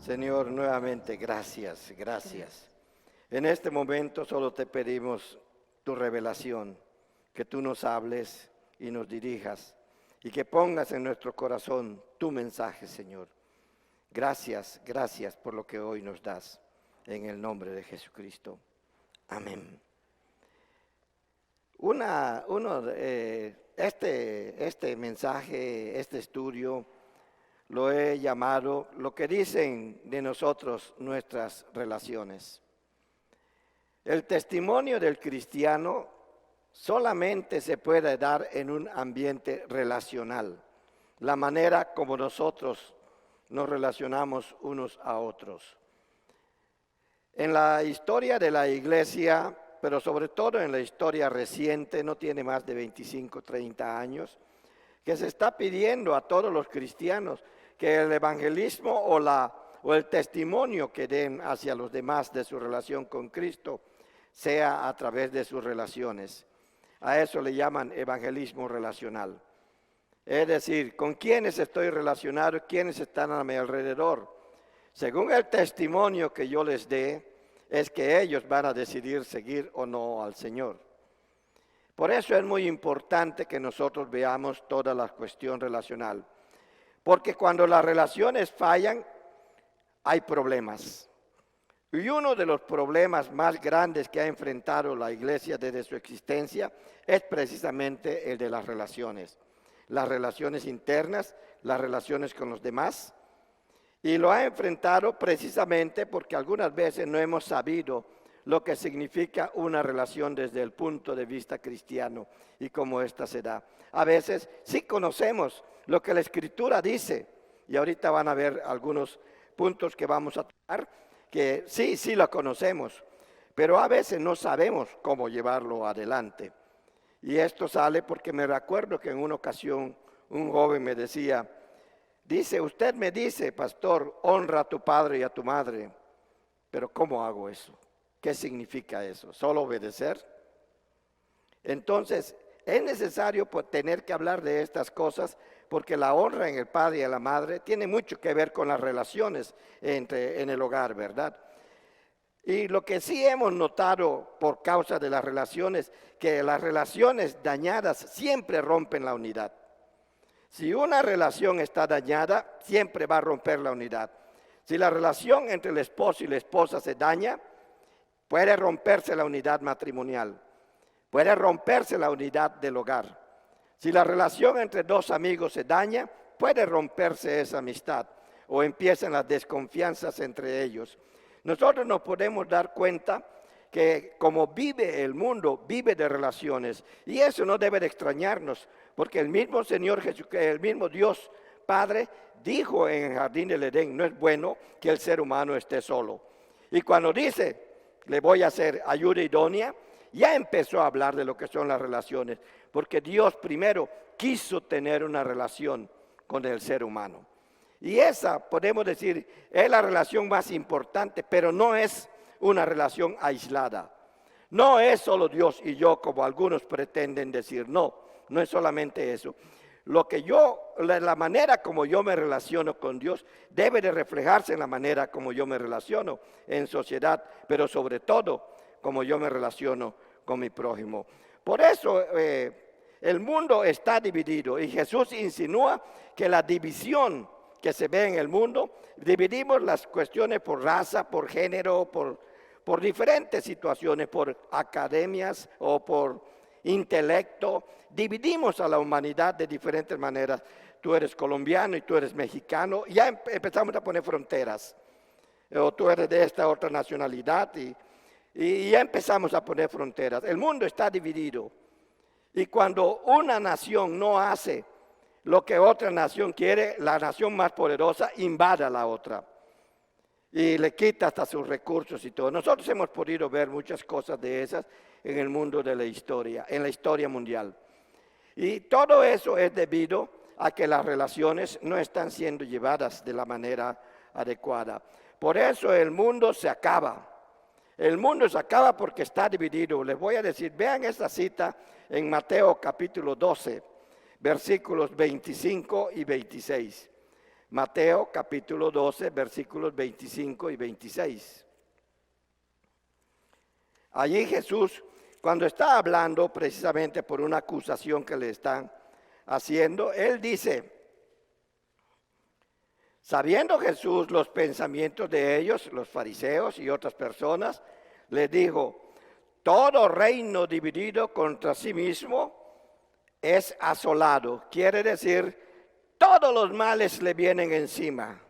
Señor, nuevamente gracias, gracias. En este momento solo te pedimos tu revelación, que tú nos hables y nos dirijas y que pongas en nuestro corazón tu mensaje, Señor. Gracias, gracias por lo que hoy nos das, en el nombre de Jesucristo. Amén. Este mensaje, este estudio, lo he llamado lo que dicen de nosotros nuestras relaciones. El testimonio del cristiano solamente se puede dar en un ambiente relacional, la manera como nosotros nos relacionamos unos a otros. En la historia de la iglesia, pero sobre todo en la historia reciente, no tiene más de 25, 30 años, que se está pidiendo a todos los cristianos que el evangelismo o el testimonio que den hacia los demás de su relación con Cristo sea a través de sus relaciones. A eso le llaman evangelismo relacional. Es decir, con quiénes estoy relacionado, quiénes están a mi alrededor. Según el testimonio que yo les dé, es que ellos van a decidir seguir o no al Señor. Por eso es muy importante que nosotros veamos toda la cuestión relacional. Porque cuando las relaciones fallan, hay problemas. Y uno de los problemas más grandes que ha enfrentado la iglesia desde su existencia es precisamente el de las relaciones. Las relaciones internas, las relaciones con los demás. Y lo ha enfrentado precisamente porque algunas veces no hemos sabido lo que significa una relación desde el punto de vista cristiano y cómo ésta se da. A veces sí conocemos lo que la Escritura dice, y ahorita van a ver algunos puntos que vamos a tocar, que sí lo conocemos, pero a veces no sabemos cómo llevarlo adelante. Y esto sale porque me recuerdo que en una ocasión un joven me decía, usted me dice, pastor, honra a tu padre y a tu madre, pero ¿cómo hago eso? ¿Qué significa eso? ¿Solo obedecer? Entonces, es necesario tener que hablar de estas cosas porque la honra en el padre y en la madre tiene mucho que ver con las relaciones en el hogar, ¿verdad? Y lo que sí hemos notado por causa de las relaciones, que las relaciones dañadas siempre rompen la unidad. Si una relación está dañada, siempre va a romper la unidad. Si la relación entre el esposo y la esposa se daña, puede romperse la unidad matrimonial, puede romperse la unidad del hogar. Si la relación entre dos amigos se daña, puede romperse esa amistad o empiezan las desconfianzas entre ellos. Nosotros nos podemos dar cuenta que como vive el mundo, vive de relaciones. Y eso no debe de extrañarnos, porque el mismo Señor Jesucristo, el mismo Dios Padre, dijo en el jardín del Edén, no es bueno que el ser humano esté solo. Y cuando dice, le voy a hacer ayuda idónea, ya empezó a hablar de lo que son las relaciones, porque Dios primero quiso tener una relación con el ser humano. Y esa, podemos decir, es la relación más importante, pero no es una relación aislada. No es solo Dios y yo, como algunos pretenden decir. No es solamente eso. La manera como yo me relaciono con Dios debe de reflejarse en la manera como yo me relaciono en sociedad, pero sobre todo como yo me relaciono con mi prójimo. Por eso el mundo está dividido y Jesús insinúa que la división que se ve en el mundo, dividimos las cuestiones por raza, por género, por diferentes situaciones, por academias o por intelecto. Dividimos a la humanidad de diferentes maneras. Tú eres colombiano y tú eres mexicano. Ya empezamos a poner fronteras. O tú eres de esta otra nacionalidad y ya empezamos a poner fronteras. El mundo está dividido. Y cuando una nación no hace lo que otra nación quiere, la nación más poderosa invade a la otra y le quita hasta sus recursos y todo. Nosotros hemos podido ver muchas cosas de esas en el mundo de la historia, en la historia mundial. Y todo eso es debido a que las relaciones no están siendo llevadas de la manera adecuada. Por eso el mundo se acaba. El mundo se acaba porque está dividido. Les voy a decir, vean esta cita en Mateo capítulo 12. Versículos 25 y 26. Mateo capítulo 12, versículos 25 y 26. Allí Jesús, cuando está hablando precisamente por una acusación que le están haciendo, Él dice, sabiendo Jesús los pensamientos de ellos, los fariseos y otras personas, les dijo, todo reino dividido contra sí mismo es asolado. Quiere decir, todos los males le vienen encima.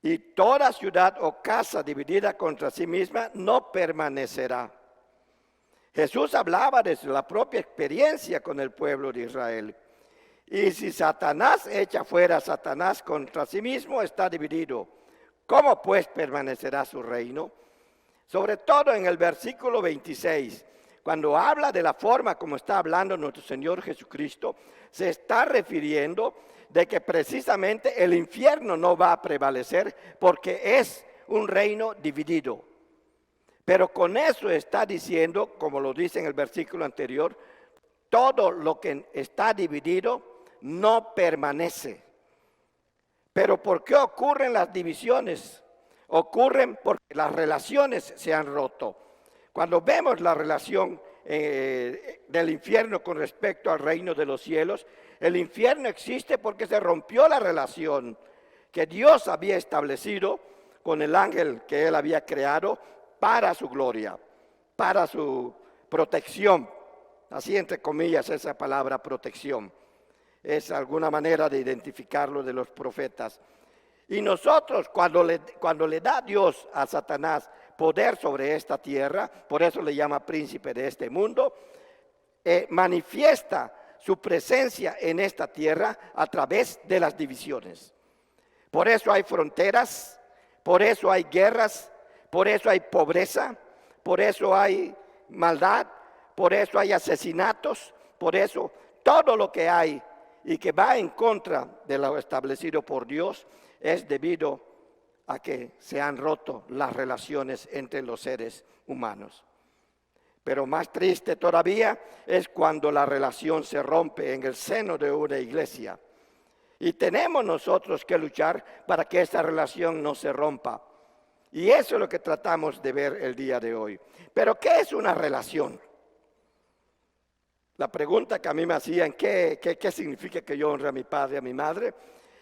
Y toda ciudad o casa dividida contra sí misma no permanecerá. Jesús hablaba de la propia experiencia con el pueblo de Israel. Y si Satanás echa fuera a Satanás contra sí mismo, está dividido. ¿Cómo pues permanecerá su reino? Sobre todo en el versículo 26, cuando habla de la forma como está hablando nuestro Señor Jesucristo, se está refiriendo de que precisamente el infierno no va a prevalecer porque es un reino dividido. Pero con eso está diciendo, como lo dice en el versículo anterior, todo lo que está dividido no permanece. Pero ¿por qué ocurren las divisiones? Ocurren porque las relaciones se han roto. Cuando vemos la relación del infierno con respecto al reino de los cielos, el infierno existe porque se rompió la relación que Dios había establecido con el ángel que él había creado para su gloria, para su protección. Así entre comillas esa palabra protección. Es alguna manera de identificarlo de los profetas. Y nosotros cuando le da Dios a Satanás poder sobre esta tierra, por eso le llama príncipe de este mundo, manifiesta su presencia en esta tierra a través de las divisiones. Por eso hay fronteras, por eso hay guerras, por eso hay pobreza, por eso hay maldad, por eso hay asesinatos, por eso todo lo que hay y que va en contra de lo establecido por Dios es debido a que se han roto las relaciones entre los seres humanos. Pero más triste todavía es cuando la relación se rompe en el seno de una iglesia. Y tenemos nosotros que luchar para que esta relación no se rompa. Y eso es lo que tratamos de ver el día de hoy. Pero ¿qué es una relación? La pregunta que a mí me hacían, ¿qué significa que yo honre a mi padre y a mi madre?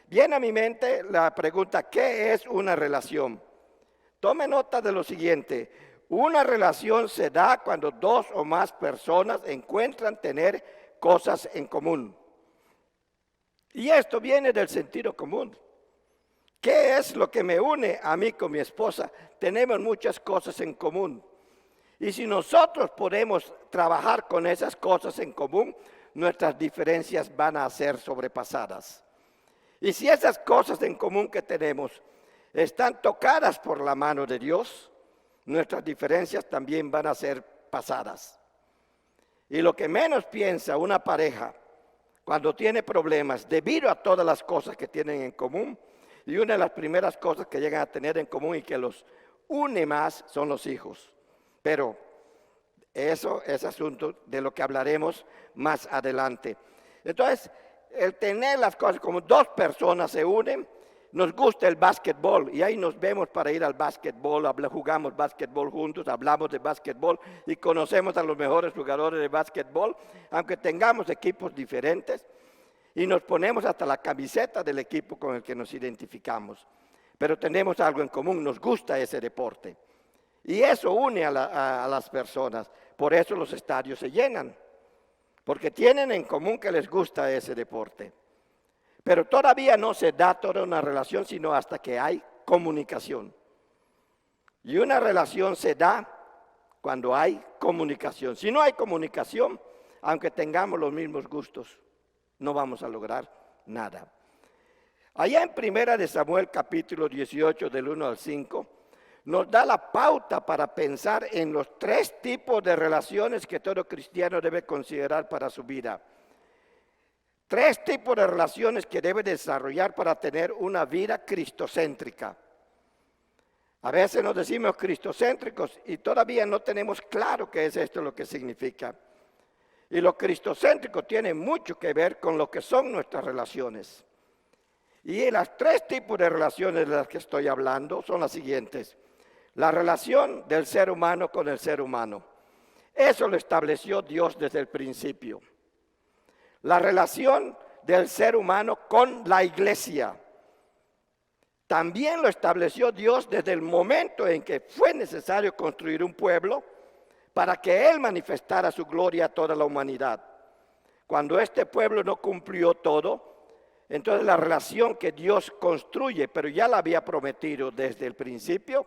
Viene a mi mente la pregunta, ¿qué es una relación? Tome nota de lo siguiente, una relación se da cuando dos o más personas encuentran tener cosas en común. Y esto viene del sentido común. ¿Qué es lo que me une a mí con mi esposa? Tenemos muchas cosas en común. Y si nosotros podemos trabajar con esas cosas en común, nuestras diferencias van a ser sobrepasadas. Y si esas cosas en común que tenemos están tocadas por la mano de Dios, nuestras diferencias también van a ser pasadas. Y lo que menos piensa una pareja cuando tiene problemas debido a todas las cosas que tienen en común, y una de las primeras cosas que llegan a tener en común y que los une más son los hijos. Pero eso es asunto de lo que hablaremos más adelante. Entonces, el tener las cosas como dos personas se unen, nos gusta el básquetbol y ahí nos vemos para ir al básquetbol, jugamos básquetbol juntos, hablamos de básquetbol y conocemos a los mejores jugadores de básquetbol, aunque tengamos equipos diferentes y nos ponemos hasta la camiseta del equipo con el que nos identificamos. Pero tenemos algo en común, nos gusta ese deporte. Y eso une a las personas, por eso los estadios se llenan, porque tienen en común que les gusta ese deporte. Pero todavía no se da toda una relación, sino hasta que hay comunicación. Y una relación se da cuando hay comunicación. Si no hay comunicación, aunque tengamos los mismos gustos, no vamos a lograr nada. Allá en 1 de Samuel capítulo 18 del 1 al 5, nos da la pauta para pensar en los 3 tipos de relaciones que todo cristiano debe considerar para su vida. 3 tipos de relaciones que debe desarrollar para tener una vida cristocéntrica. A veces nos decimos cristocéntricos y todavía no tenemos claro qué es esto, lo que significa. Y lo cristocéntrico tiene mucho que ver con lo que son nuestras relaciones. Y los tres tipos de relaciones de las que estoy hablando son las siguientes. La relación del ser humano con el ser humano. Eso lo estableció Dios desde el principio. La relación del ser humano con la iglesia. También lo estableció Dios desde el momento en que fue necesario construir un pueblo para que Él manifestara su gloria a toda la humanidad. Cuando este pueblo no cumplió todo, entonces la relación que Dios construye, pero ya la había prometido desde el principio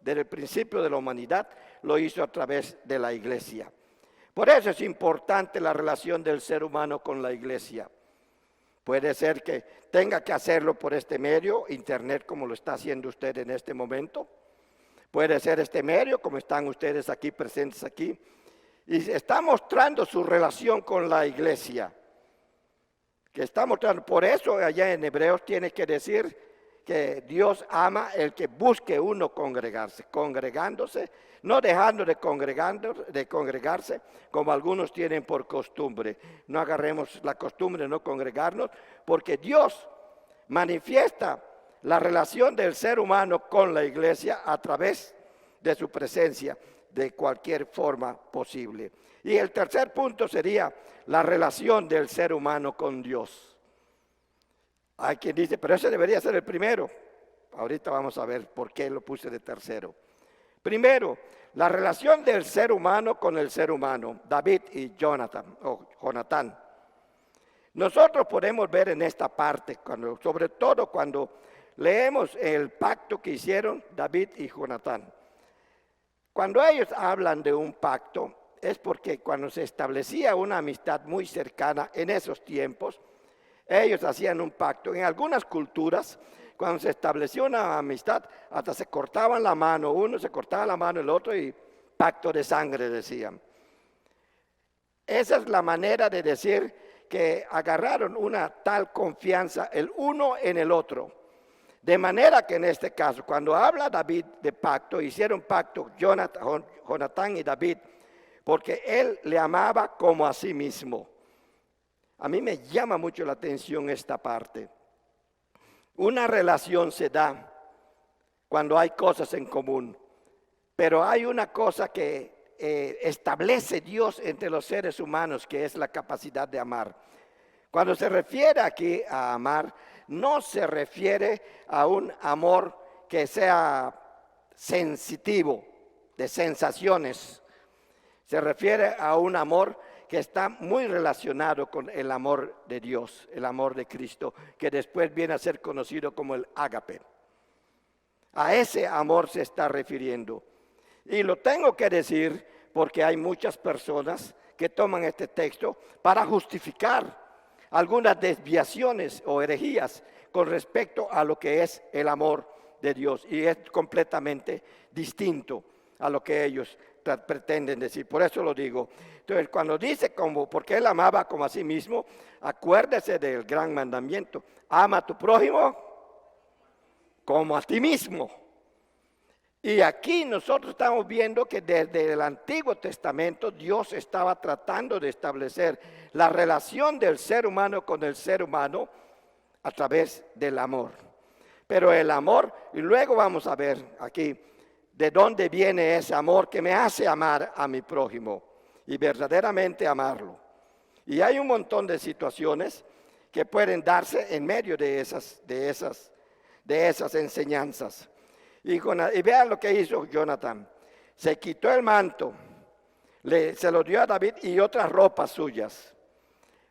de la humanidad, lo hizo a través de la iglesia. Por eso es importante la relación del ser humano con la iglesia. Puede ser que tenga que hacerlo por este medio, internet, como lo está haciendo usted en este momento. Puede ser este medio, como están ustedes aquí presentes aquí. Y está mostrando su relación con la iglesia. Que está mostrando, por eso allá en Hebreos tiene que decir que Dios ama el que busque uno congregarse, congregándose, no dejando de congregarse como algunos tienen por costumbre. No agarremos la costumbre de no congregarnos, porque Dios manifiesta la relación del ser humano con la iglesia a través de su presencia de cualquier forma posible. Y el tercer punto sería la relación del ser humano con Dios. Hay quien dice, pero ese debería ser el primero. Ahorita vamos a ver por qué lo puse de tercero. Primero, la relación del ser humano con el ser humano, David y Jonatán. Nosotros podemos ver en esta parte, sobre todo cuando leemos el pacto que hicieron David y Jonatán. Cuando ellos hablan de un pacto, es porque cuando se establecía una amistad muy cercana en esos tiempos, ellos hacían un pacto. En algunas culturas, cuando se estableció una amistad, hasta se cortaban la mano, uno se cortaba la mano el otro y pacto de sangre decían. Esa es la manera de decir que agarraron una tal confianza el uno en el otro. De manera que en este caso, cuando habla David de pacto, hicieron pacto Jonatán y David, porque él le amaba como a sí mismo. A mí me llama mucho la atención esta parte. Una relación se da cuando hay cosas en común, pero hay una cosa que establece Dios entre los seres humanos, que es la capacidad de amar. Cuando se refiere aquí a amar, no se refiere a un amor que sea sensitivo, de sensaciones. Se refiere a un amor que está muy relacionado con el amor de Dios, el amor de Cristo, que después viene a ser conocido como el ágape. A ese amor se está refiriendo. Y lo tengo que decir porque hay muchas personas que toman este texto para justificar algunas desviaciones o herejías con respecto a lo que es el amor de Dios. Y es completamente distinto a lo que ellos pretenden decir. Por eso lo digo. Entonces, cuando dice porque él amaba como a sí mismo, acuérdese del gran mandamiento. Ama a tu prójimo como a ti mismo. Y aquí nosotros estamos viendo que desde el Antiguo Testamento Dios estaba tratando de establecer la relación del ser humano con el ser humano a través del amor. Pero el amor, y luego vamos a ver aquí de dónde viene ese amor que me hace amar a mi prójimo y verdaderamente amarlo. Y hay un montón de situaciones que pueden darse en medio de esas enseñanzas. Y vean lo que hizo Jonatán. Se quitó el manto, se lo dio a David y otras ropas suyas.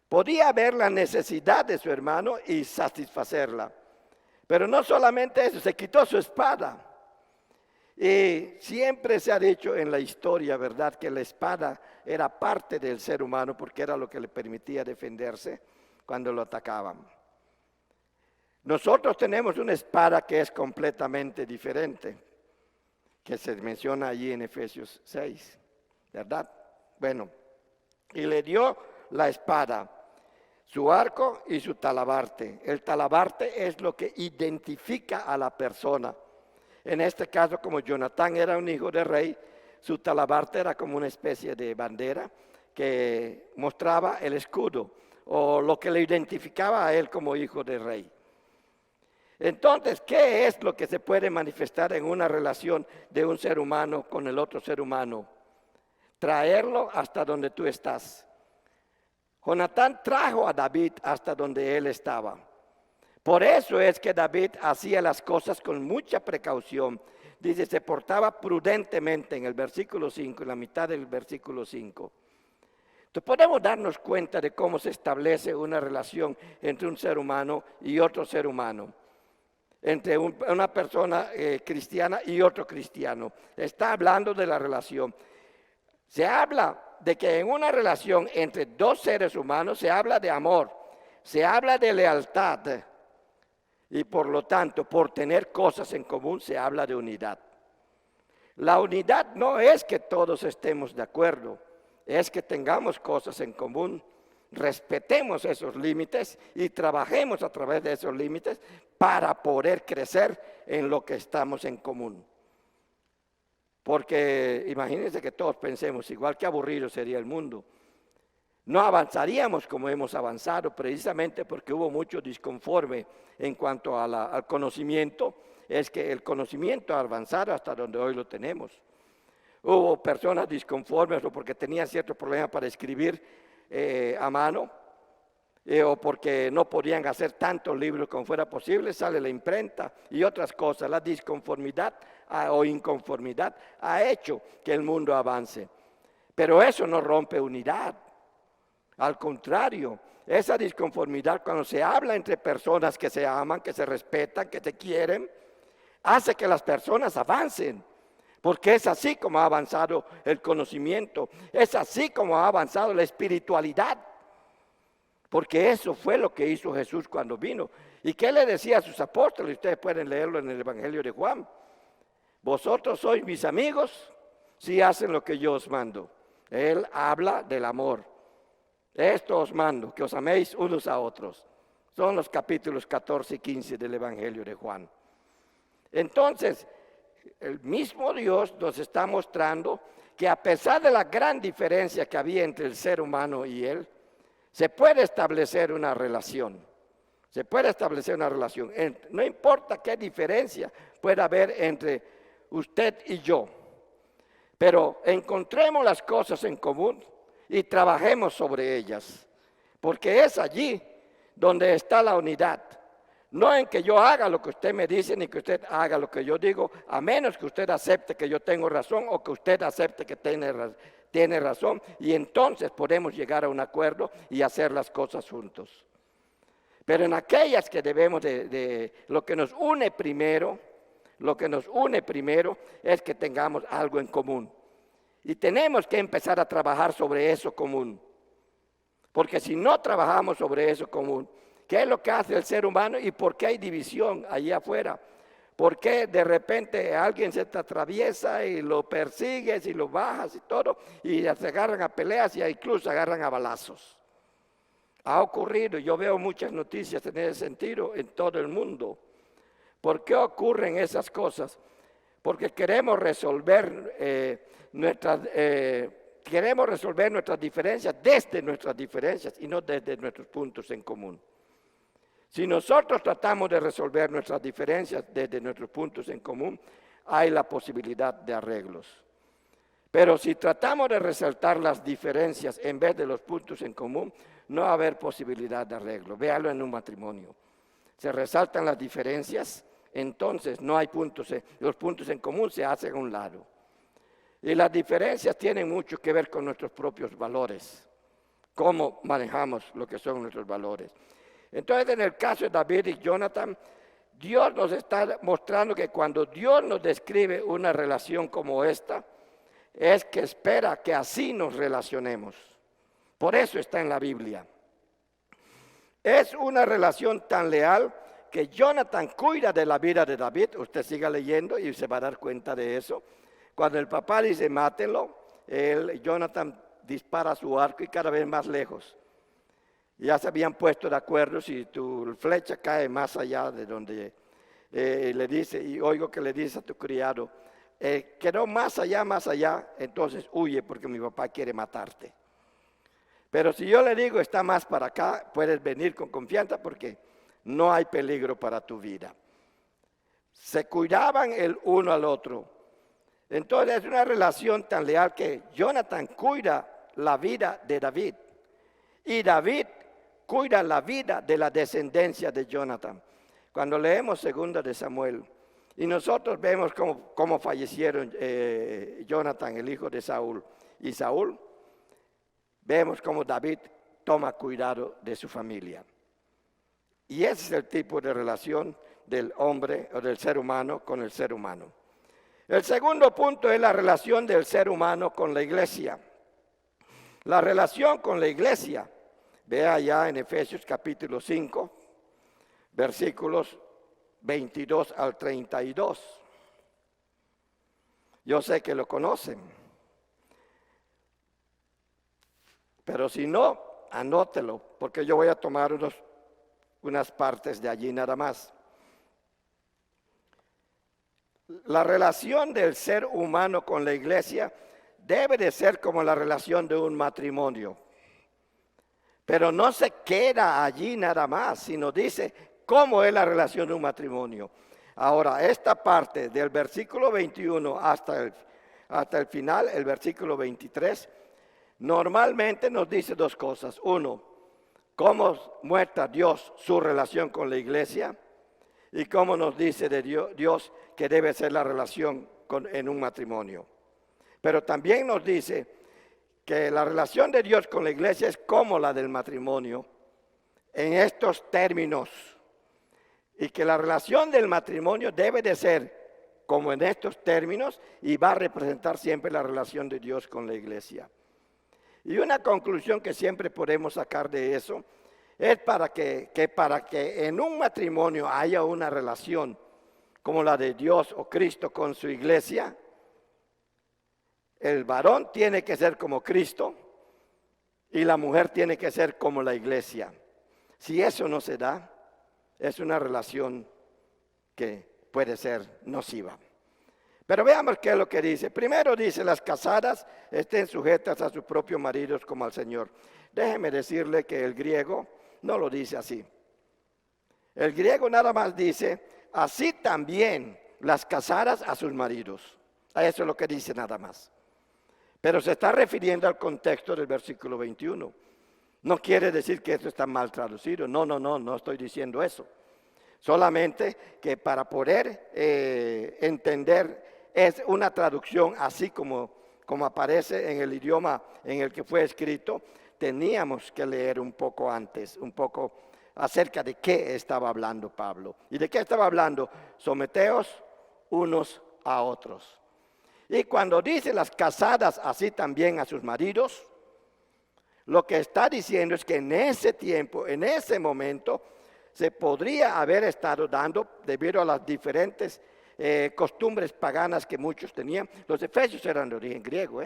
Podía ver la necesidad de su hermano y satisfacerla. Pero no solamente eso, se quitó su espada. Y siempre se ha dicho en la historia, ¿verdad?, que la espada era parte del ser humano porque era lo que le permitía defenderse cuando lo atacaban. Nosotros tenemos una espada que es completamente diferente, que se menciona allí en Efesios 6, ¿verdad? Bueno, y le dio la espada, su arco y su talabarte. El talabarte es lo que identifica a la persona. En este caso, como Jonatán era un hijo de rey, su talabarte era como una especie de bandera que mostraba el escudo o lo que le identificaba a él como hijo de rey. Entonces, ¿qué es lo que se puede manifestar en una relación de un ser humano con el otro ser humano? Traerlo hasta donde tú estás. Jonatán trajo a David hasta donde él estaba. Por eso es que David hacía las cosas con mucha precaución. Dice, se portaba prudentemente en el versículo 5, en la mitad del versículo 5. Entonces podemos darnos cuenta de cómo se establece una relación entre un ser humano y otro ser humano. Entre una persona cristiana y otro cristiano. Está hablando de la relación. Se habla de que en una relación entre dos seres humanos se habla de amor, se habla de lealtad y por lo tanto, por tener cosas en común se habla de unidad. La unidad no es que todos estemos de acuerdo, es que tengamos cosas en común, respetemos esos límites y trabajemos a través de esos límites para poder crecer en lo que estamos en común. Porque imagínense que todos pensemos, igual que aburrido sería el mundo. No avanzaríamos como hemos avanzado, precisamente porque hubo mucho disconforme en cuanto al conocimiento. Es que el conocimiento ha avanzado hasta donde hoy lo tenemos. Hubo personas disconformes o porque tenían ciertos problemas para escribir a mano, o porque no podían hacer tantos libros como fuera posible, sale la imprenta y otras cosas. La disconformidad o inconformidad ha hecho que el mundo avance. Pero eso no rompe unidad. Al contrario, esa disconformidad cuando se habla entre personas que se aman, que se respetan, que se quieren, hace que las personas avancen. Porque es así como ha avanzado el conocimiento, es así como ha avanzado la espiritualidad. Porque eso fue lo que hizo Jesús cuando vino. ¿Y qué le decía a sus apóstoles? Ustedes pueden leerlo en el Evangelio de Juan. Vosotros sois mis amigos si hacen lo que yo os mando. Él habla del amor. Esto os mando, que os améis unos a otros. Son los capítulos 14 y 15 del Evangelio de Juan. Entonces, el mismo Dios nos está mostrando que a pesar de la gran diferencia que había entre el ser humano y él, se puede establecer una relación. Se puede establecer una relación. No importa qué diferencia pueda haber entre usted y yo, pero encontremos las cosas en común y trabajemos sobre ellas, porque es allí donde está la unidad. No en que yo haga lo que usted me dice, ni que usted haga lo que yo digo, a menos que usted acepte que yo tengo razón o que usted acepte que tiene razón, y entonces podemos llegar a un acuerdo y hacer las cosas juntos. Pero en aquellas que debemos lo que nos une primero, es que tengamos algo en común. Y tenemos que empezar a trabajar sobre eso común. Porque si no trabajamos sobre eso común, ¿qué es lo que hace el ser humano y por qué hay división allá afuera? ¿Por qué de repente alguien se te atraviesa y lo persigues y lo bajas y todo? Y se agarran a peleas y incluso se agarran a balazos. Ha ocurrido, yo veo muchas noticias en ese sentido en todo el mundo. ¿Por qué ocurren esas cosas? Porque queremos resolver nuestras diferencias desde nuestras diferencias y no desde nuestros puntos en común. Si nosotros tratamos de resolver nuestras diferencias desde nuestros puntos en común, hay la posibilidad de arreglos. Pero si tratamos de resaltar las diferencias en vez de los puntos en común, no va a haber posibilidad de arreglo. Véalo en un matrimonio. Se resaltan las diferencias, entonces no hay los puntos en común se hacen a un lado. Y las diferencias tienen mucho que ver con nuestros propios valores, cómo manejamos lo que son nuestros valores. Entonces, en el caso de David y Jonathan, Dios nos está mostrando que cuando Dios nos describe una relación como esta, es que espera que así nos relacionemos. Por eso está en la Biblia. Es una relación tan leal que Jonathan cuida de la vida de David. Usted siga leyendo y se va a dar cuenta de eso. Cuando el papá dice mátenlo, Jonathan dispara su arco y cada vez más lejos. Ya se habían puesto de acuerdo si tu flecha cae más allá de donde le dice, y oigo que le dice a tu criado, quedó más allá, entonces huye porque mi papá quiere matarte. Pero si yo le digo está más para acá, puedes venir con confianza porque no hay peligro para tu vida. Se cuidaban el uno al otro. Entonces es una relación tan leal que Jonathan cuida la vida de David. Y David cuida la vida de la descendencia de Jonathan. Cuando leemos 2 de Samuel, y nosotros vemos cómo fallecieron Jonathan, el hijo de Saúl, y Saúl, vemos cómo David toma cuidado de su familia. Y ese es el tipo de relación del hombre o del ser humano con el ser humano. El segundo punto es la relación del ser humano con la iglesia. La relación con la iglesia, vea allá en Efesios capítulo 5, versículos 22 al 32. Yo sé que lo conocen, pero si no, anótelo, porque yo voy a tomar unas partes de allí nada más. La relación del ser humano con la iglesia debe de ser como la relación de un matrimonio. Pero no se queda allí nada más, sino dice cómo es la relación de un matrimonio. Ahora, esta parte del versículo 21 hasta el final, el versículo 23, normalmente nos dice dos cosas. Uno, cómo muestra Dios su relación con la iglesia y cómo nos dice de Dios que debe ser la relación en un matrimonio. Pero también nos dice que la relación de Dios con la iglesia es como la del matrimonio en estos términos, y que la relación del matrimonio debe de ser como en estos términos y va a representar siempre la relación de Dios con la iglesia. Y una conclusión que siempre podemos sacar de eso es para que en un matrimonio haya una relación como la de Dios o Cristo con su iglesia, el varón tiene que ser como Cristo y la mujer tiene que ser como la iglesia. Si eso no se da, es una relación que puede ser nociva. Pero veamos qué es lo que dice. Primero dice, las casadas estén sujetas a sus propios maridos como al Señor. Déjeme decirle que el griego no lo dice así. El griego nada más dice, así también las casadas a sus maridos. A eso es lo que dice nada más. Pero se está refiriendo al contexto del versículo 21. No quiere decir que esto está mal traducido. No estoy diciendo eso. Solamente que para poder entender es una traducción así como aparece en el idioma en el que fue escrito. Teníamos que leer un poco antes, un poco acerca de qué estaba hablando Pablo. ¿Y de qué estaba hablando? Someteos unos a otros. Y cuando dice las casadas así también a sus maridos, lo que está diciendo es que en ese tiempo, en ese momento, se podría haber estado dando, debido a las diferentes costumbres paganas que muchos tenían. Los efesios eran de origen griego.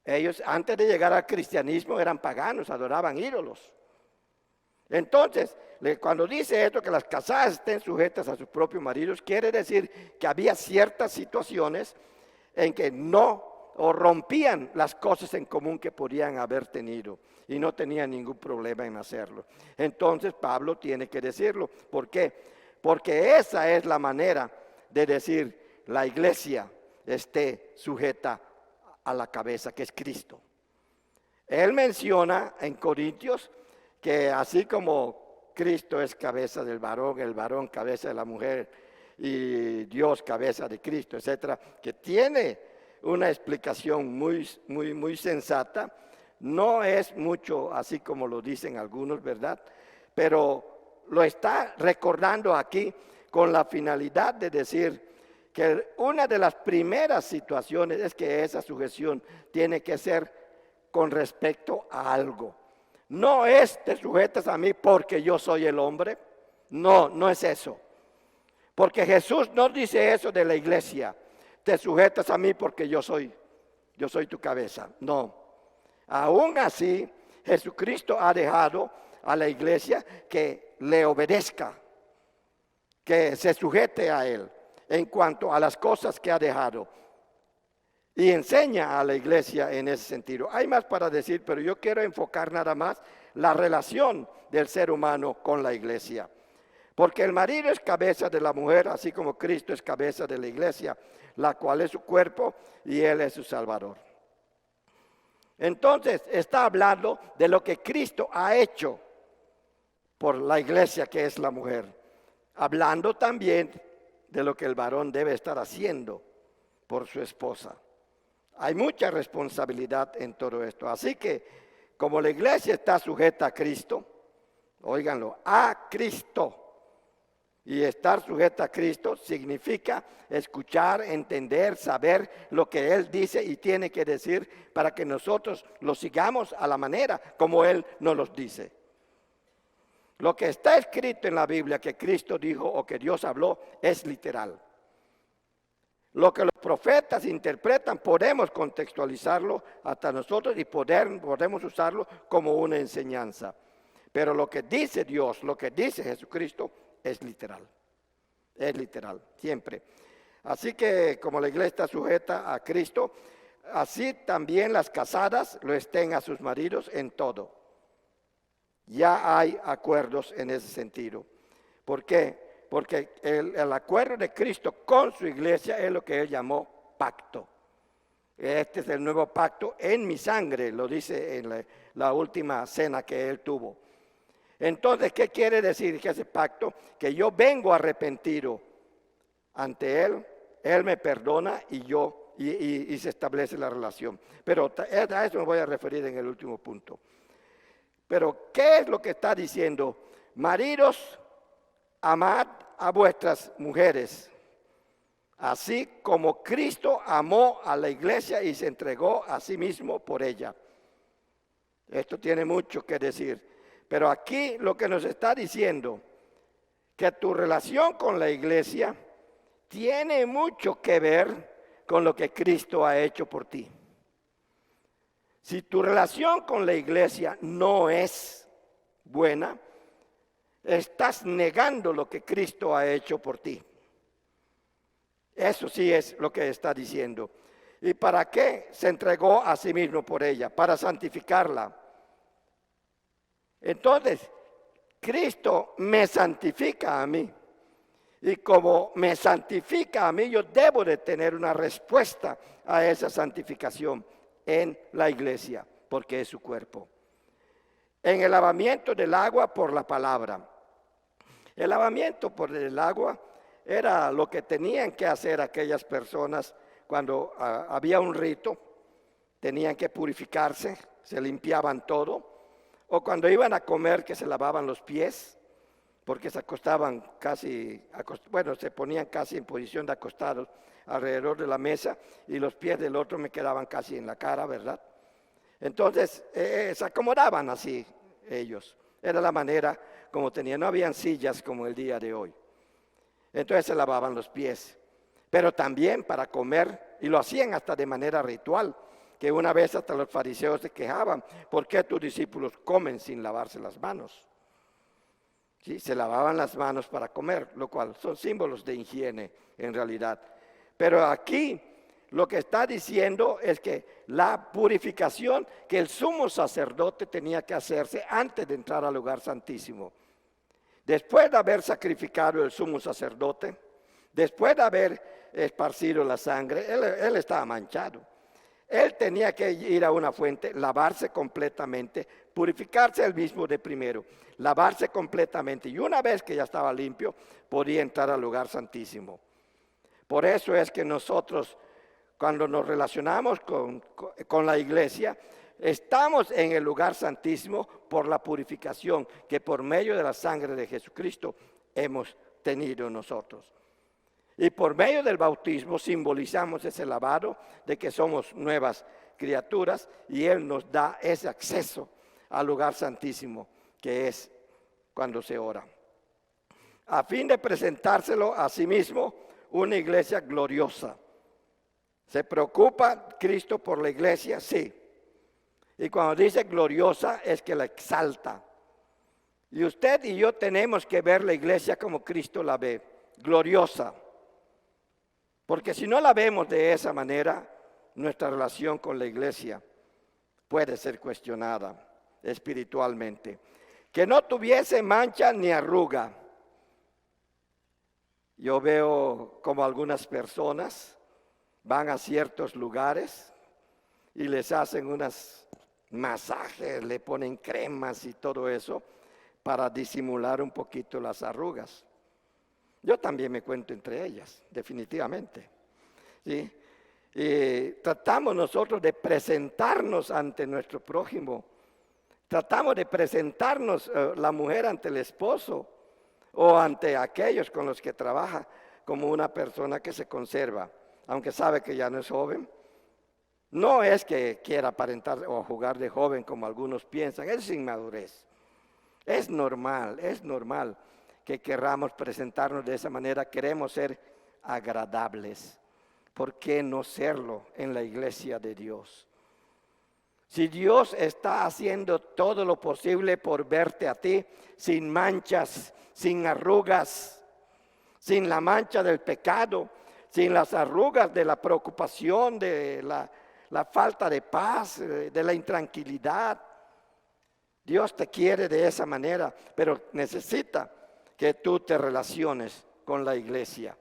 Ellos, antes de llegar al cristianismo, eran paganos, adoraban ídolos. Entonces, cuando dice esto, que las casadas estén sujetas a sus propios maridos, quiere decir que había ciertas situaciones en que no o rompían las cosas en común que podían haber tenido y no tenían ningún problema en hacerlo. Entonces Pablo tiene que decirlo. ¿Por qué? Porque esa es la manera de decir la iglesia esté sujeta a la cabeza, que es Cristo. Él menciona en Corintios que así como Cristo es cabeza del varón, el varón cabeza de la mujer y Dios cabeza de Cristo, etcétera, que tiene una explicación muy sensata. No es mucho así como lo dicen algunos, ¿verdad? Pero lo está recordando aquí con la finalidad de decir que una de las primeras situaciones es que esa sujeción tiene que ser con respecto a algo. No es te sujetas a mí porque yo soy el hombre. No es eso. Porque Jesús no dice eso de la iglesia. Te sujetas a mí porque yo soy tu cabeza. No. Aún así, Jesucristo ha dejado a la iglesia que le obedezca, que se sujete a Él en cuanto a las cosas que ha dejado. Y enseña a la iglesia en ese sentido. Hay más para decir, pero yo quiero enfocar nada más la relación del ser humano con la iglesia. Porque el marido es cabeza de la mujer, así como Cristo es cabeza de la iglesia, la cual es su cuerpo y Él es su Salvador. Entonces está hablando de lo que Cristo ha hecho por la iglesia, que es la mujer. Hablando también de lo que el varón debe estar haciendo por su esposa. Hay mucha responsabilidad en todo esto. Así que como la iglesia está sujeta a Cristo, óiganlo, a Cristo. Y estar sujeta a Cristo significa escuchar, entender, saber lo que Él dice y tiene que decir para que nosotros lo sigamos a la manera como Él nos los dice. Lo que está escrito en la Biblia que Cristo dijo o que Dios habló es literal. Lo que los profetas interpretan podemos contextualizarlo hasta nosotros y podemos usarlo como una enseñanza. Pero lo que dice Dios, lo que dice Jesucristo es literal. Es literal, siempre. Así que como la iglesia está sujeta a Cristo, así también las casadas lo estén a sus maridos en todo. Ya hay acuerdos en ese sentido. ¿Por qué? Porque el acuerdo de Cristo con su iglesia es lo que Él llamó pacto. Este es el nuevo pacto en mi sangre, lo dice en la última cena que Él tuvo. Entonces, ¿qué quiere decir que ese pacto? Que yo vengo arrepentido ante Él, Él me perdona y se establece la relación. Pero a eso me voy a referir en el último punto. Pero, ¿qué es lo que está diciendo? Maridos, amad a vuestras mujeres, así como Cristo amó a la iglesia y se entregó a sí mismo por ella. Esto tiene mucho que decir. Pero aquí lo que nos está diciendo, que tu relación con la iglesia tiene mucho que ver con lo que Cristo ha hecho por ti. Si tu relación con la iglesia no es buena, estás negando lo que Cristo ha hecho por ti. Eso sí es lo que está diciendo. ¿Y para qué se entregó a sí mismo por ella? Para santificarla. Entonces, Cristo me santifica a mí. Y como me santifica a mí, yo debo de tener una respuesta a esa santificación en la iglesia, porque es su cuerpo. En el lavamiento del agua por la palabra. El lavamiento por el agua era lo que tenían que hacer aquellas personas cuando había un rito. Tenían que purificarse, se limpiaban todo. O cuando iban a comer, que se lavaban los pies, porque se acostaban se ponían casi en posición de acostados alrededor de la mesa y los pies del otro me quedaban casi en la cara, ¿verdad? Entonces se acomodaban así ellos. Era la manera como tenían, no habían sillas como el día de hoy. Entonces se lavaban los pies, pero también para comer, y lo hacían hasta de manera ritual, que una vez hasta los fariseos se quejaban, ¿por qué tus discípulos comen sin lavarse las manos? ¿Sí? Se lavaban las manos para comer, lo cual son símbolos de higiene en realidad. Pero aquí lo que está diciendo es que la purificación que el sumo sacerdote tenía que hacerse antes de entrar al lugar santísimo. Después de haber sacrificado el sumo sacerdote, después de haber esparcido la sangre, él estaba manchado. Él tenía que ir a una fuente, lavarse completamente, purificarse él mismo de primero, lavarse completamente. Y una vez que ya estaba limpio, podía entrar al lugar santísimo. Por eso es que nosotros, cuando nos relacionamos con la iglesia, estamos en el lugar santísimo por la purificación que por medio de la sangre de Jesucristo hemos tenido nosotros. Y por medio del bautismo simbolizamos ese lavado de que somos nuevas criaturas y Él nos da ese acceso al lugar santísimo que es cuando se ora. A fin de presentárselo a sí mismo una iglesia gloriosa. ¿Se preocupa Cristo por la iglesia? Sí. Y cuando dice gloriosa es que la exalta. Y usted y yo tenemos que ver la iglesia como Cristo la ve, gloriosa. Porque si no la vemos de esa manera, nuestra relación con la iglesia puede ser cuestionada espiritualmente. Que no tuviese mancha ni arruga. Yo veo como algunas personas van a ciertos lugares y les hacen unos masajes, le ponen cremas y todo eso para disimular un poquito las arrugas. Yo también me cuento entre ellas, definitivamente. ¿Sí? Y tratamos nosotros de presentarnos ante nuestro prójimo. Tratamos de presentarnos la mujer ante el esposo o ante aquellos con los que trabaja como una persona que se conserva, aunque sabe que ya no es joven. No es que quiera aparentar o jugar de joven como algunos piensan, es inmadurez. Es normal que querramos presentarnos de esa manera, queremos ser agradables. ¿Por qué no serlo en la iglesia de Dios? Si Dios está haciendo todo lo posible por verte a ti sin manchas, sin arrugas, sin la mancha del pecado, sin las arrugas de la preocupación, de la falta de paz, de la intranquilidad. Dios te quiere de esa manera, pero necesita que tú te relaciones con la iglesia.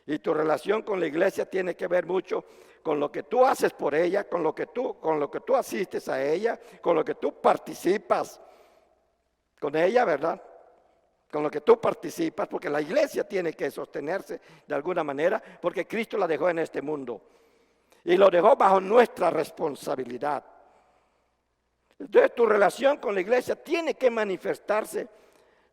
Y tu relación con la iglesia tiene que ver mucho con lo que tú haces por ella, con lo que tú asistes a ella, con lo que tú participas con ella, ¿verdad? Con lo que tú participas, porque la iglesia tiene que sostenerse de alguna manera, porque Cristo la dejó en este mundo y lo dejó bajo nuestra responsabilidad. Entonces tu relación con la iglesia tiene que manifestarse,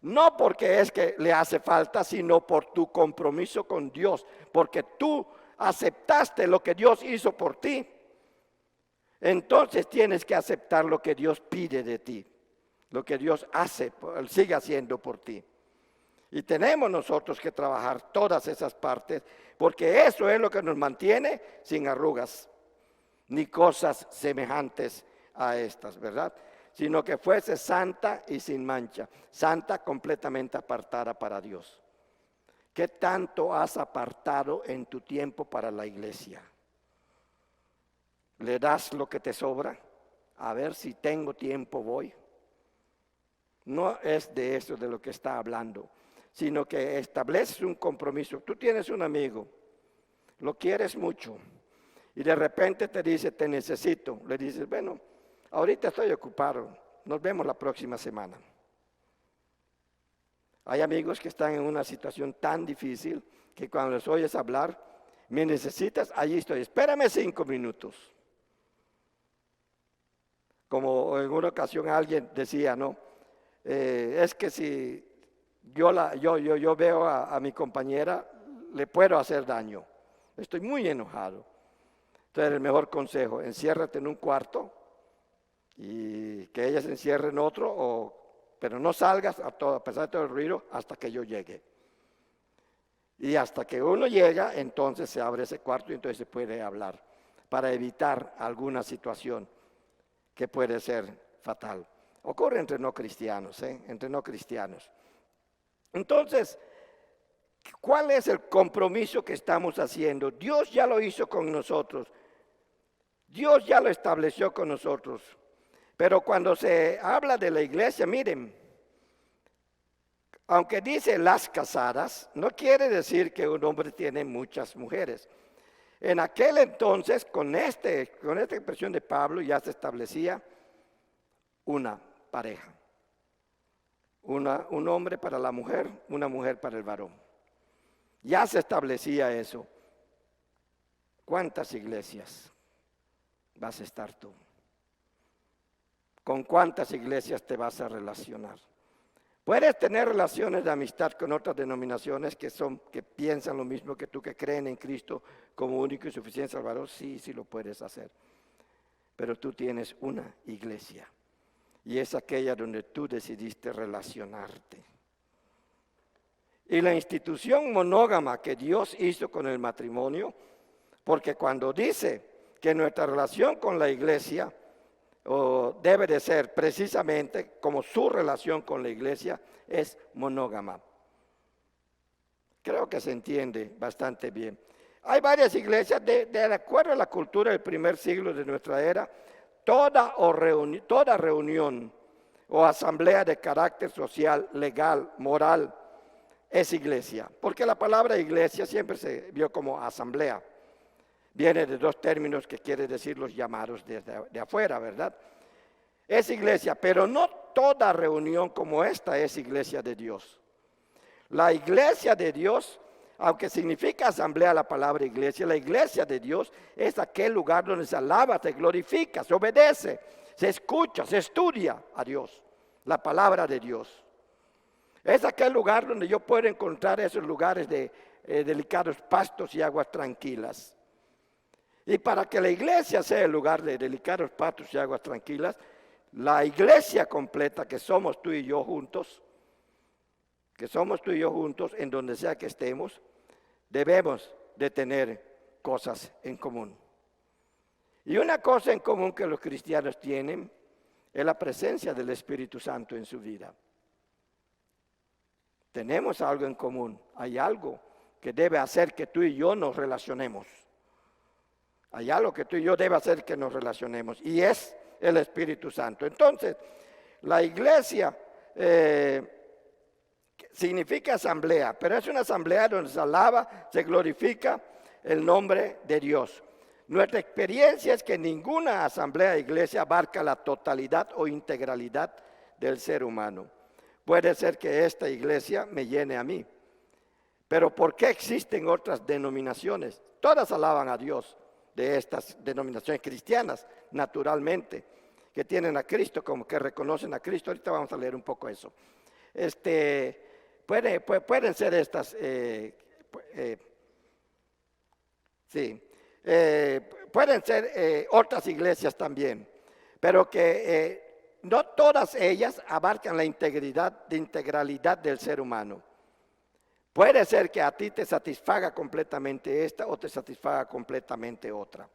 no porque es que le hace falta, sino por tu compromiso con Dios, porque tú aceptaste lo que Dios hizo por ti. Entonces tienes que aceptar lo que Dios pide de ti, lo que Dios hace, sigue haciendo por ti. Y tenemos nosotros que trabajar todas esas partes, porque eso es lo que nos mantiene sin arrugas, ni cosas semejantes a estas, ¿verdad? Sino que fuese santa y sin mancha, santa completamente apartada para Dios. ¿Qué tanto has apartado en tu tiempo para la iglesia? ¿Le das lo que te sobra? A ver si tengo tiempo voy. No es de eso de lo que está hablando, sino que estableces un compromiso. Tú tienes un amigo, lo quieres mucho y de repente te dice te necesito. Le dices, bueno, ahorita estoy ocupado, nos vemos la próxima semana. Hay amigos que están en una situación tan difícil que cuando les oyes hablar, me necesitas, allí estoy, espérame 5 minutos. Como en una ocasión alguien decía, ¿no? Es que si yo veo a mi compañera, le puedo hacer daño. Estoy muy enojado. Entonces el mejor consejo, enciérrate en un cuarto y que ella se encierre en otro, pero no salgas a pesar de todo el ruido hasta que yo llegue. Y hasta que uno llega, entonces se abre ese cuarto y entonces se puede hablar para evitar alguna situación que puede ser fatal. Ocurre entre no cristianos, entre no cristianos. Entonces, ¿cuál es el compromiso que estamos haciendo? Dios ya lo hizo con nosotros. Dios ya lo estableció con nosotros. Pero cuando se habla de la iglesia, miren, aunque dice las casadas, no quiere decir que un hombre tiene muchas mujeres. En aquel entonces, con esta expresión de Pablo, ya se establecía una pareja. Un hombre para la mujer, una mujer para el varón. Ya se establecía eso. ¿Cuántas iglesias vas a estar tú? ¿Con cuántas iglesias te vas a relacionar? Puedes tener relaciones de amistad con otras denominaciones que piensan lo mismo que tú, que creen en Cristo como único y suficiente Salvador. Sí, sí lo puedes hacer. Pero tú tienes una iglesia y es aquella donde tú decidiste relacionarte. Y la institución monógama que Dios hizo con el matrimonio, porque cuando dice que nuestra relación con la iglesia debe de ser precisamente como su relación con la iglesia es monógama. Creo que se entiende bastante bien. Hay varias iglesias, de acuerdo a la cultura del primer siglo de nuestra era, toda reunión o asamblea de carácter social, legal, moral, es iglesia, porque la palabra iglesia siempre se vio como asamblea. Viene de dos términos que quiere decir los llamados de afuera, ¿verdad? Es iglesia, pero no toda reunión como esta es iglesia de Dios. La iglesia de Dios, aunque significa asamblea la palabra iglesia, la iglesia de Dios es aquel lugar donde se alaba, se glorifica, se obedece, se escucha, se estudia a Dios, la palabra de Dios. Es aquel lugar donde yo puedo encontrar esos lugares de delicados pastos y aguas tranquilas. Y para que la iglesia sea el lugar de delicados pastos y aguas tranquilas, la iglesia completa que somos tú y yo juntos, en donde sea que estemos, debemos de tener cosas en común. Y una cosa en común que los cristianos tienen es la presencia del Espíritu Santo en su vida. Tenemos algo en común, hay algo que debe hacer que tú y yo nos relacionemos. Hay algo que tú y yo debe hacer que nos relacionemos y es el Espíritu Santo. Entonces, la iglesia significa asamblea, pero es una asamblea donde se alaba, se glorifica el nombre de Dios. Nuestra experiencia es que ninguna asamblea de iglesia abarca la totalidad o integralidad del ser humano. Puede ser que esta iglesia me llene a mí, pero ¿por qué existen otras denominaciones? Todas alaban a Dios, de estas denominaciones cristianas, naturalmente, que tienen a Cristo, como que reconocen a Cristo. Ahorita vamos a leer un poco eso. Pueden ser estas, pueden ser otras iglesias también, pero que no todas ellas abarcan la integralidad del ser humano. Puede ser que a ti te satisfaga completamente esta o te satisfaga completamente otra,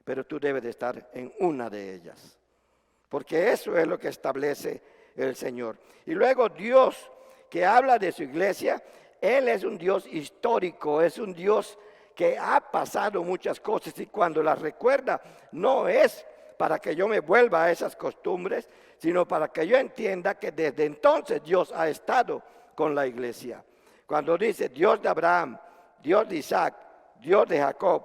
pero tú debes de estar en una de ellas, porque eso es lo que establece el Señor. Y luego Dios, que habla de su iglesia, Él es un Dios histórico, es un Dios que ha pasado muchas cosas y cuando las recuerda no es para que yo me vuelva a esas costumbres, sino para que yo entienda que desde entonces Dios ha estado con la iglesia. Cuando dice Dios de Abraham, Dios de Isaac, Dios de Jacob,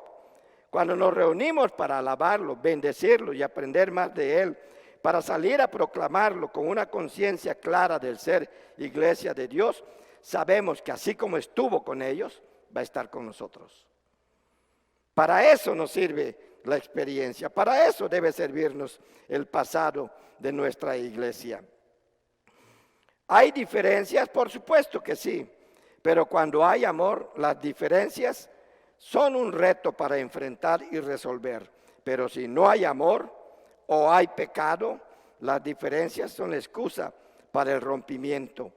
cuando nos reunimos para alabarlo, bendecirlo y aprender más de Él, para salir a proclamarlo con una conciencia clara del ser iglesia de Dios, sabemos que así como estuvo con ellos, va a estar con nosotros. Para eso nos sirve la experiencia, para eso debe servirnos el pasado de nuestra iglesia. ¿Hay diferencias? Por supuesto que sí. Pero cuando hay amor, las diferencias son un reto para enfrentar y resolver. Pero si no hay amor o hay pecado, las diferencias son la excusa para el rompimiento.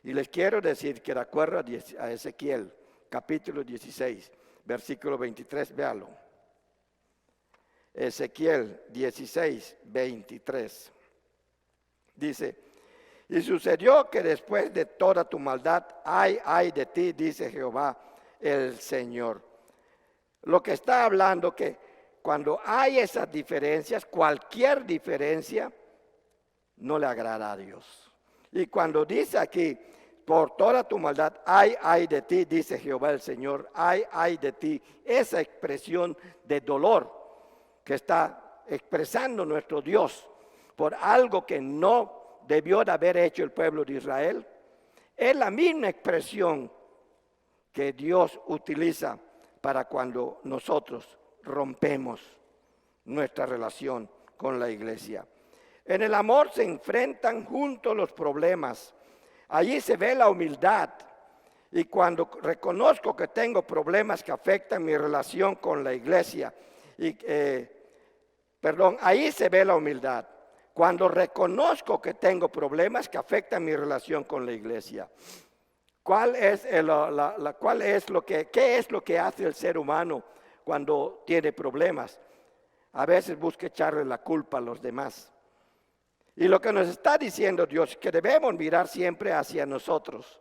Y les quiero decir que de acuerdo a Ezequiel, capítulo 16, versículo 23, véalo. Ezequiel 16, 23. Dice: y sucedió que después de toda tu maldad, ay de ti, dice Jehová el Señor. Lo que está hablando que cuando hay esas diferencias, cualquier diferencia no le agrada a Dios. Y cuando dice aquí, por toda tu maldad, ay de ti, dice Jehová el Señor, ay de ti, esa expresión de dolor que está expresando nuestro Dios por algo que no debió de haber hecho el pueblo de Israel, es la misma expresión que Dios utiliza para cuando nosotros rompemos nuestra relación con la iglesia. En el amor se enfrentan juntos los problemas. Allí se ve la humildad. Y cuando reconozco que tengo problemas que afectan mi relación con la iglesia, ahí se ve la humildad. Cuando reconozco que tengo problemas que afectan mi relación con la iglesia. ¿Qué es lo que hace el ser humano cuando tiene problemas? A veces busca echarle la culpa a los demás. Y lo que nos está diciendo Dios es que debemos mirar siempre hacia nosotros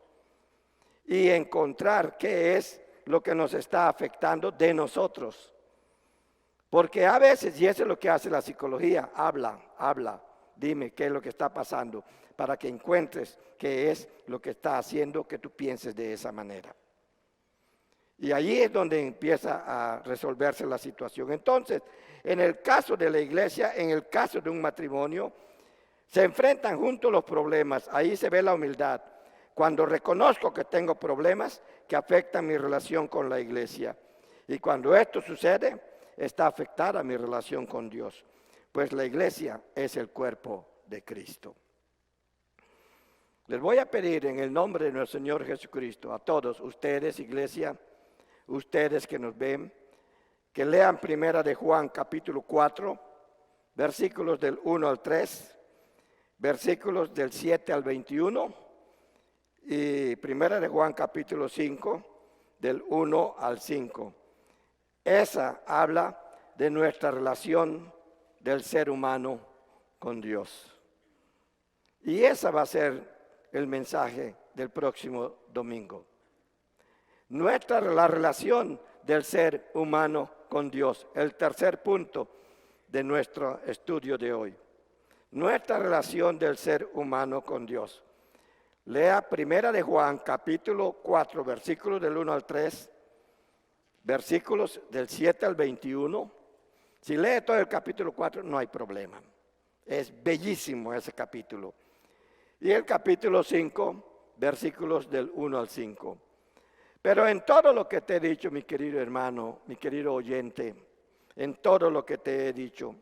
y encontrar qué es lo que nos está afectando de nosotros. Porque a veces, y eso es lo que hace la psicología, habla, dime qué es lo que está pasando. para que encuentres qué es lo que está haciendo que tú pienses de esa manera. Y allí es donde empieza a resolverse la situación. Entonces, en el caso de la iglesia, en el caso de un matrimonio, se enfrentan juntos los problemas. Ahí se ve la humildad. Cuando reconozco que tengo problemas que afectan mi relación con la iglesia. Y cuando esto sucede, está afectada mi relación con Dios. Pues la iglesia es el cuerpo de Cristo. Les voy a pedir en el nombre de nuestro Señor Jesucristo, a todos ustedes, iglesia, ustedes que nos ven, que lean Primera de Juan capítulo 4, versículos del 1 al 3, versículos del 7 al 21 y Primera de Juan capítulo 5, del 1 al 5. Esa habla de nuestra relación del ser humano con Dios. Y esa va a ser el mensaje del próximo domingo. La relación del ser humano con Dios, el tercer punto de nuestro estudio de hoy. Nuestra relación del ser humano con Dios. Lea Primera de Juan, capítulo 4, versículos del 1 al 3, versículos del 7 al 21. Si lee todo el capítulo 4, no hay problema. Es bellísimo ese capítulo. Y el capítulo 5, versículos del 1 al 5. Pero en todo lo que te he dicho, mi querido hermano, mi querido oyente, en todo lo que te he dicho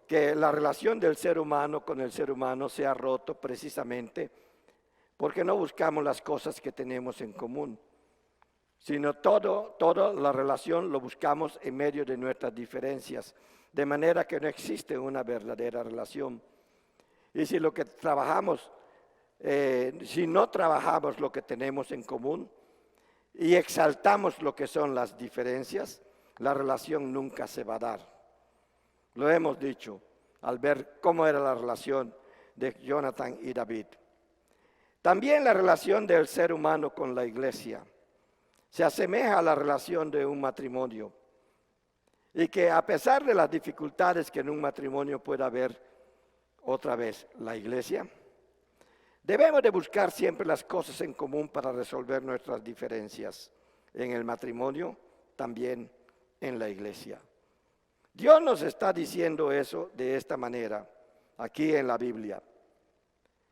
que la relación del ser humano con el ser humano se ha roto precisamente porque no buscamos las cosas que tenemos en común, sino toda la relación lo buscamos en medio de nuestras diferencias, de manera que no existe una verdadera relación. Y si lo que trabajamos, si no trabajamos lo que tenemos en común y exaltamos lo que son las diferencias, la relación nunca se va a dar. Lo hemos dicho al ver cómo era la relación de Jonathan y David. También la relación del ser humano con la iglesia se asemeja a la relación de un matrimonio. Y que a pesar de las dificultades que en un matrimonio pueda haber, otra vez, la iglesia, debemos de buscar siempre las cosas en común para resolver nuestras diferencias en el matrimonio, también en la iglesia. Dios nos está diciendo eso de esta manera, aquí en la Biblia.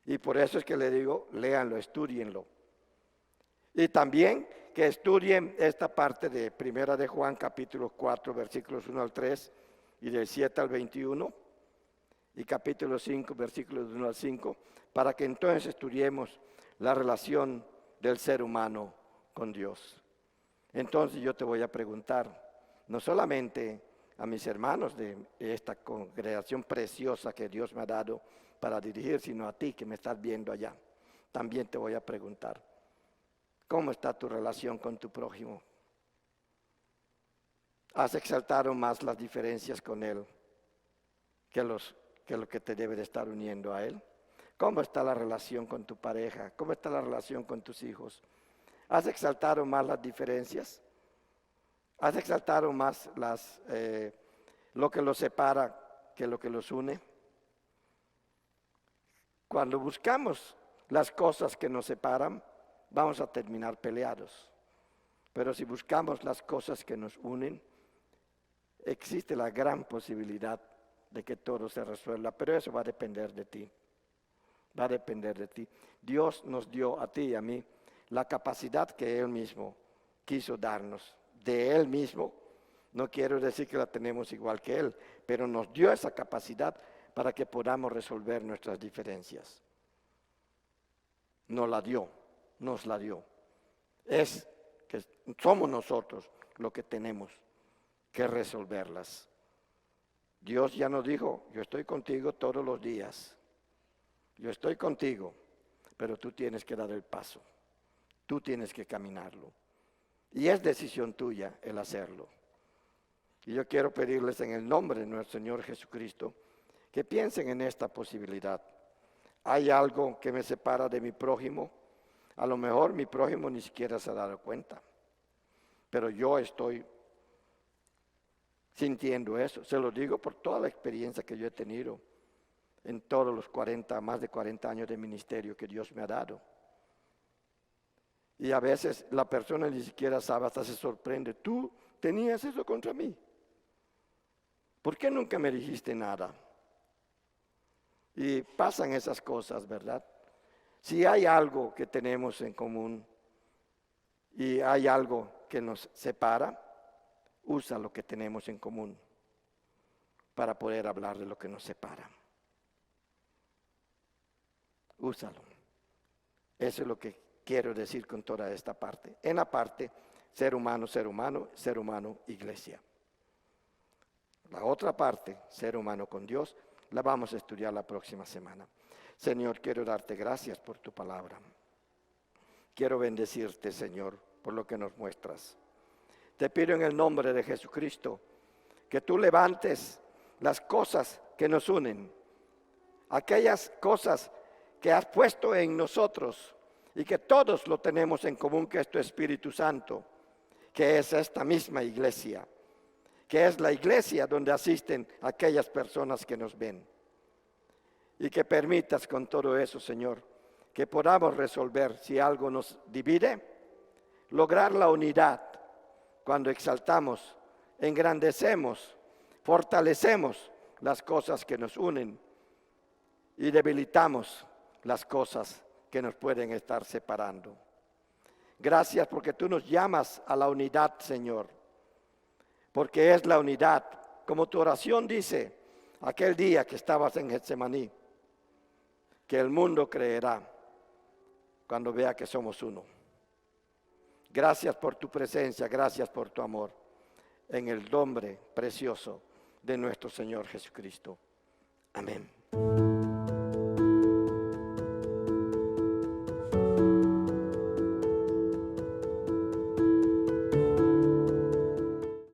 Y por eso es que le digo, léanlo, estudienlo. Y también que estudien esta parte de Primera de Juan, capítulo 4, versículos 1 al 3 y del 7 al 21, y capítulo 5, versículos 1 al 5, para que entonces estudiemos la relación del ser humano con Dios. Entonces yo te voy a preguntar, no solamente a mis hermanos de esta congregación preciosa que Dios me ha dado para dirigir, sino a ti que me estás viendo allá. También te voy a preguntar, ¿cómo está tu relación con tu prójimo? ¿Has exaltado más las diferencias con él que lo que te debe de estar uniendo a él? ¿Cómo está la relación con tu pareja? ¿Cómo está la relación con tus hijos? ¿Has exaltado más las diferencias? ¿Has exaltado más lo que los separa que lo que los une? Cuando buscamos las cosas que nos separan, vamos a terminar peleados. Pero si buscamos las cosas que nos unen, existe la gran posibilidad de que todo se resuelva. Pero eso va a depender de ti. Va a depender de ti. Dios nos dio a ti y a mí la capacidad que Él mismo quiso darnos. De Él mismo, no quiero decir que la tenemos igual que Él, pero nos dio esa capacidad para que podamos resolver nuestras diferencias. Nos la dio. Es que somos nosotros los que tenemos que resolverlas. Dios ya nos dijo, yo estoy contigo todos los días. Yo estoy contigo, pero tú tienes que dar el paso. Tú tienes que caminarlo. Y es decisión tuya el hacerlo. Y yo quiero pedirles en el nombre de nuestro Señor Jesucristo que piensen en esta posibilidad. ¿Hay algo que me separa de mi prójimo? A lo mejor mi prójimo ni siquiera se ha dado cuenta. Pero yo estoy sintiendo eso. Se lo digo por toda la experiencia que yo he tenido. en todos los más de 40 años de ministerio que Dios me ha dado. Y a veces la persona ni siquiera sabe, hasta se sorprende. Tú tenías eso contra mí. ¿Por qué nunca me dijiste nada? Y pasan esas cosas, ¿verdad? Si hay algo que tenemos en común y hay algo que nos separa, usa lo que tenemos en común para poder hablar de lo que nos separa. Úsalo. Eso es lo que quiero decir con toda esta parte. En la parte, ser humano, iglesia. La otra parte, ser humano con Dios, la vamos a estudiar la próxima semana. Señor, quiero darte gracias por tu palabra. Quiero bendecirte, Señor, por lo que nos muestras. Te pido en el nombre de Jesucristo que tú levantes las cosas que nos unen, aquellas cosas que has puesto en nosotros y que todos lo tenemos en común, que es tu Espíritu Santo, que es esta misma iglesia, que es la iglesia donde asisten aquellas personas que nos ven. Y que permitas con todo eso, Señor, que podamos resolver si algo nos divide, lograr la unidad cuando exaltamos, engrandecemos, fortalecemos las cosas que nos unen y debilitamos las cosas que nos pueden estar separando. Gracias porque tú nos llamas a la unidad, Señor, porque es la unidad, como tu oración dice, aquel día que estabas en Getsemaní, que el mundo creerá cuando vea que somos uno. Gracias por tu presencia, gracias por tu amor, en el nombre precioso de nuestro Señor Jesucristo. Amén.